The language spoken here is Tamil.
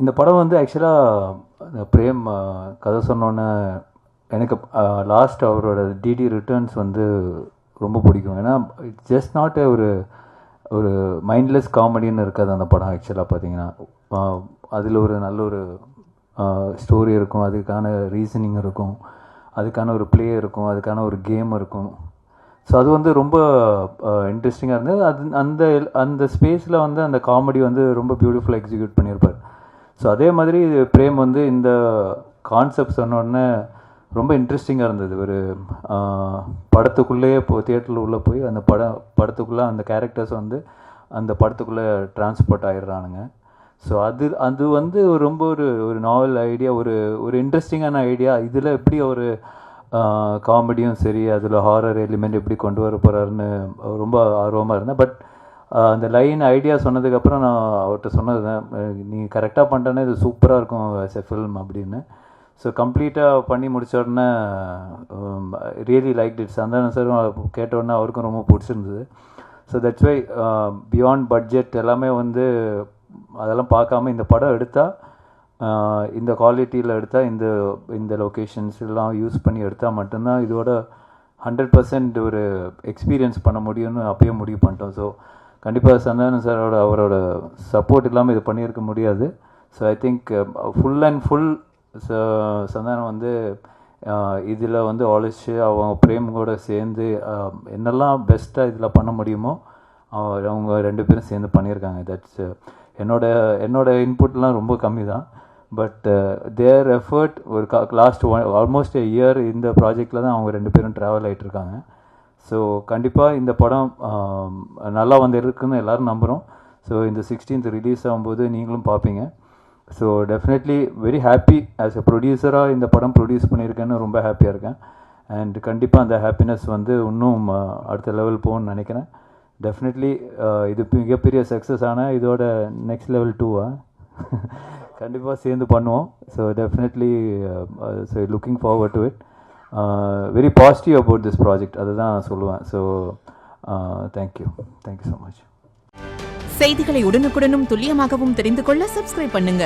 இந்த படம் வந்து ஆக்சுவலாக பிரேம் கதை சொன்னோன்னே எனக்கு லாஸ்ட் அவரோட டிடி ரிட்டர்ன்ஸ் வந்து ரொம்ப பிடிக்கும். ஏன்னா இட்ஸ் ஜஸ்ட் நாட் ஒரு ஒரு மைண்ட்லெஸ் காமெடின்னு இருக்காது அந்த படம். ஆக்சுவலாக பார்த்தீங்கன்னா அதில் ஒரு நல்ல ஒரு ஸ்டோரி இருக்கும், அதுக்கான ரீசனிங் இருக்கும், அதுக்கான ஒரு ப்ளே இருக்கும், அதுக்கான ஒரு கேம் இருக்கும். ஸோ அது வந்து ரொம்ப இன்ட்ரெஸ்டிங்காக இருந்தது. அது அந்த அந்த ஸ்பேஸில் வந்து அந்த காமெடி வந்து ரொம்ப பியூட்டிஃபுல்லாக எக்ஸிக்யூட் பண்ணியிருப்பார். ஸோ அதே மாதிரி பிரேம் வந்து இந்த கான்செப்ட் சொன்னோடனே ரொம்ப இன்ட்ரெஸ்டிங்காக இருந்தது. ஒரு படத்துக்குள்ளேயே தியேட்டரில் உள்ளே போய் அந்த படத்துக்குள்ளே அந்த கேரக்டர்ஸ் வந்து அந்த படத்துக்குள்ளே டிரான்ஸ்போர்ட் ஆகிடுறானுங்க. ஸோ அது வந்து ரொம்ப ஒரு நாவல் ஐடியா, ஒரு இன்ட்ரெஸ்டிங்கான ஐடியா. இதில் எப்படி ஒரு காமெடியும் சரி, அதில் ஹாரர் எலிமெண்ட் எப்படி கொண்டு வர போகிறாருன்னு ரொம்ப ஆர்வமாக இருந்தேன். பட் அந்த லைன் ஐடியா சொன்னதுக்கப்புறம் நான் அவர்கிட்ட சொன்னது, நீ கரெக்டாக பண்ணிட்டேன்னா இது சூப்பராக இருக்கும் ஆஸ் எ ஃபில்ம் அப்படின்னு. ஸோ கம்ப்ளீட்டாக பண்ணி முடித்த உடனே ரியலி லைக் இட். சந்தானம் சாரும் கேட்ட உடனே அவருக்கும் ரொம்ப பிடிச்சிருந்தது. So that's why beyond budget எல்லாமே வந்து அதெல்லாம் பார்க்காம இந்த படம் எடுத்தால், இந்த குவாலிட்டியில் எடுத்தால், இந்த லொக்கேஷன்ஸ் எல்லாம் யூஸ் பண்ணி எடுத்தால் மட்டும்தான் இதோட 100% ஒரு எக்ஸ்பீரியன்ஸ் பண்ண முடியும்னு அப்பயே முடிவு பண்ணிட்டோம். ஸோ கண்டிப்பாக சந்தானம் சாரோட அவரோட சப்போர்ட் இல்லாமல் இது பண்ணியிருக்க முடியாது. So I think full and full Santhanam வந்து இதில் வந்து உழைச்சி அவங்க பிரேம் கூட சேர்ந்து என்னெல்லாம் பெஸ்ட்டாக இதில் பண்ண முடியுமோ அவங்க 2 பேரும் சேர்ந்து பண்ணியிருக்காங்க. தட்ஸ் என்னோட இன்புட்லாம் ரொம்ப கம்மி தான். பட் தேர் எஃபர்ட் ஒரு லாஸ்ட் ஆல்மோஸ்ட் எ இயர் இந்த ப்ராஜெக்டில் தான் அவங்க 2 பேரும் ட்ராவல் ஆகிட்டுருக்காங்க. ஸோ கண்டிப்பாக இந்த படம் நல்லா வந்து இருக்குன்னு எல்லோரும் நம்புகிறோம். ஸோ இந்த 16th ரிலீஸ் ஆகும்போது நீங்களும் பார்ப்பீங்க. So definitely very happy as a ப்ரொடியூசராக இந்த படம் ப்ரொடியூஸ் பண்ணியிருக்கேன்னு ரொம்ப ஹாப்பியாக இருக்கேன். அண்ட் கண்டிப்பாக அந்த ஹாப்பினஸ் வந்து இன்னும் அடுத்த லெவல் போகணும்னு நினைக்கிறேன். டெஃபினெட்லி இது மிகப்பெரிய சக்ஸஸ் ஆனால் இதோட நெக்ஸ்ட் லெவல் 2 கண்டிப்பாக சேர்ந்து பண்ணுவோம். So definitely so looking forward to it. Very positive about this project, அதுதான் நான் சொல்லுவேன். So thank you so much. செய்திகளை உடனுக்குடனும் துல்லியமாகவும் தெரிந்து கொள்ள சப்ஸ்கிரைப் பண்ணுங்க.